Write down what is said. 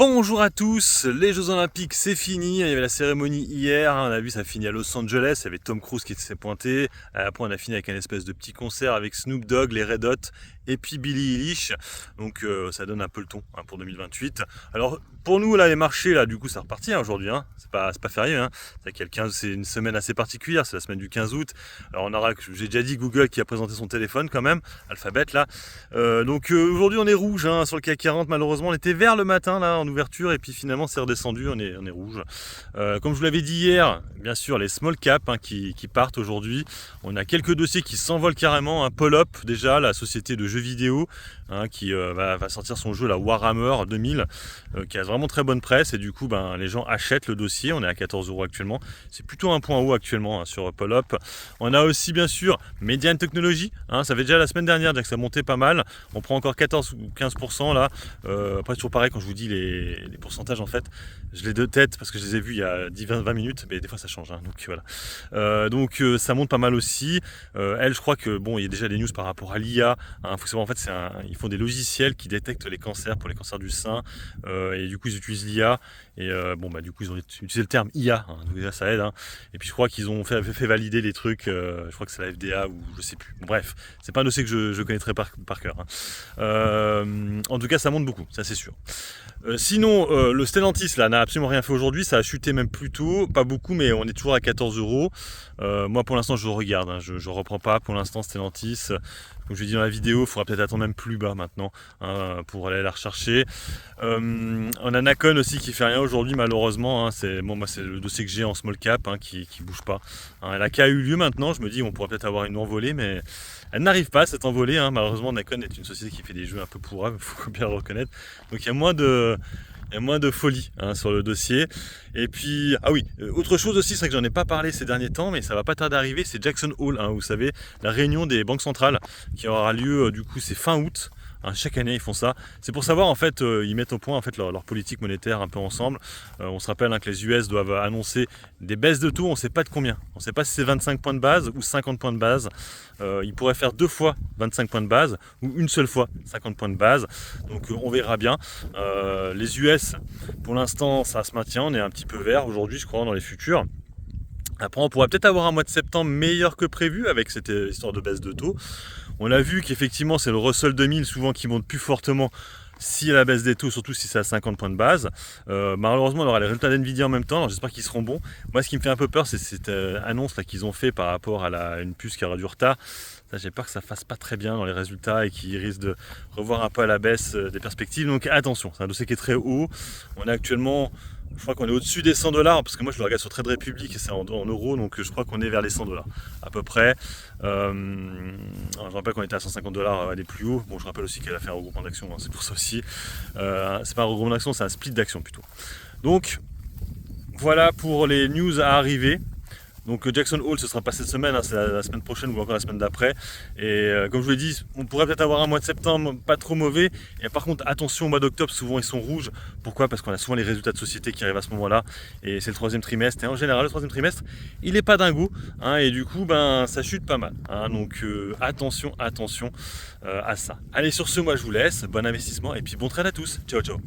Bonjour à tous, les Jeux Olympiques c'est fini, il y avait la cérémonie hier, on a vu ça finit à Los Angeles, il y avait Tom Cruise qui s'est pointé, après on a fini avec un espèce de petit concert avec Snoop Dogg, les Red Hot et puis Billie Eilish, donc ça donne un peu le ton pour 2028. Alors pour nous là les marchés là du coup ça repartit aujourd'hui, c'est pas férié, c'est une semaine assez particulière, c'est la semaine du 15 août, alors on aura, j'ai déjà dit Google qui a présenté son téléphone quand même, Alphabet là, donc aujourd'hui on est rouge sur le CAC 40 malheureusement, on était vert le matin là en ouverture et puis finalement c'est redescendu, on est rouge. Comme je vous l'avais dit hier, bien sûr les small caps qui partent aujourd'hui. On a quelques dossiers qui s'envolent carrément. Polop déjà, la société de jeux vidéo qui va sortir son jeu la Warhammer 2000 qui a vraiment très bonne presse et du coup les gens achètent le dossier. On est à 14 € actuellement. C'est plutôt un point haut actuellement sur Polop. On a aussi bien sûr Median Technology. Ça fait déjà la semaine dernière que ça montait pas mal. On prend encore 14 ou 15% là. Après toujours pareil quand je vous dis les pourcentages en fait, je les de tête parce que je les ai vus il y a 10-20 minutes, mais des fois ça change, donc voilà. Donc ça monte pas mal aussi. Elle, je crois que il y a déjà des news par rapport à l'IA. Faut savoir en fait, ils font des logiciels qui détectent les cancers pour les cancers du sein, et du coup ils utilisent l'IA. Et du coup ils ont utilisé le terme IA, donc déjà ça aide. Et puis je crois qu'ils ont fait valider les trucs. Je crois que c'est la FDA ou je sais plus. Bon, bref, c'est pas un dossier que je connaîtrai par cœur. En tout cas, ça monte beaucoup, ça c'est sûr. Sinon, le Stellantis là n'a absolument rien fait aujourd'hui, ça a chuté même plus tôt, pas beaucoup, mais on est toujours à 14 €. Moi pour l'instant je regarde, je reprends pas pour l'instant Stellantis. Comme je l'ai dit dans la vidéo, il faudra peut-être attendre même plus bas maintenant pour aller la rechercher. On a Nakon aussi qui fait rien aujourd'hui malheureusement. Moi c'est le dossier que j'ai en small cap qui bouge pas. Elle a qu'à eu lieu maintenant, je me dis on pourrait peut-être avoir une envolée, mais elle n'arrive pas cette envolée. Malheureusement Nakon est une société qui fait des jeux un peu pourrables, il faut bien le reconnaître. Donc il y a moins de folie sur le dossier. Et puis, autre chose aussi, c'est vrai que j'en ai pas parlé ces derniers temps, mais ça va pas tarder d'arriver, c'est Jackson Hole, vous savez, la réunion des banques centrales qui aura lieu, du coup, c'est fin août. Chaque année ils font ça. C'est pour savoir en fait, ils mettent au point en fait leur politique monétaire un peu ensemble. On se rappelle que les US doivent annoncer des baisses de taux, on ne sait pas de combien. On ne sait pas si c'est 25 points de base ou 50 points de base. Ils pourraient faire 2 fois 25 points de base ou une seule fois 50 points de base. Donc on verra bien. Les US, pour l'instant, ça se maintient. On est un petit peu vert aujourd'hui, je crois, dans les futurs. Après, on pourrait peut-être avoir un mois de septembre meilleur que prévu avec cette histoire de baisse de taux. On a vu qu'effectivement, c'est le Russell 2000 souvent qui monte plus fortement si à la baisse des taux, surtout si c'est à 50 points de base. Malheureusement, on aura les résultats d'NVIDIA en même temps, alors j'espère qu'ils seront bons. Moi, ce qui me fait un peu peur, c'est cette annonce là qu'ils ont fait par rapport à une puce qui aura du retard. Ça, j'ai peur que ça fasse pas très bien dans les résultats et qu'ils risquent de revoir un peu à la baisse des perspectives. Donc attention, c'est un dossier qui est très haut. On est actuellement... Je crois qu'on est au-dessus des 100 $, parce que moi je le regarde sur Trade Republic et c'est en euros, donc je crois qu'on est vers les 100 $ à peu près. Je rappelle qu'on était à 150 $ à des plus hauts. Bon, je rappelle aussi qu'elle a fait un regroupement d'actions, c'est pour ça aussi. C'est pas un regroupement d'actions, c'est un split d'actions plutôt. Donc voilà pour les news à arriver. Donc Jackson Hole, ce sera pas cette semaine, c'est la semaine prochaine ou encore la semaine d'après. Et comme je vous l'ai dit, on pourrait peut-être avoir un mois de septembre pas trop mauvais. Et par contre, attention au mois d'octobre, souvent ils sont rouges. Pourquoi? Parce qu'on a souvent les résultats de société qui arrivent à ce moment-là. Et c'est le 3e trimestre. Et en général, le 3e trimestre, il n'est pas dingo. Et du coup, ça chute pas mal. Donc attention à ça. Allez, sur ce, moi je vous laisse. Bon investissement et puis bon trade à tous. Ciao, ciao.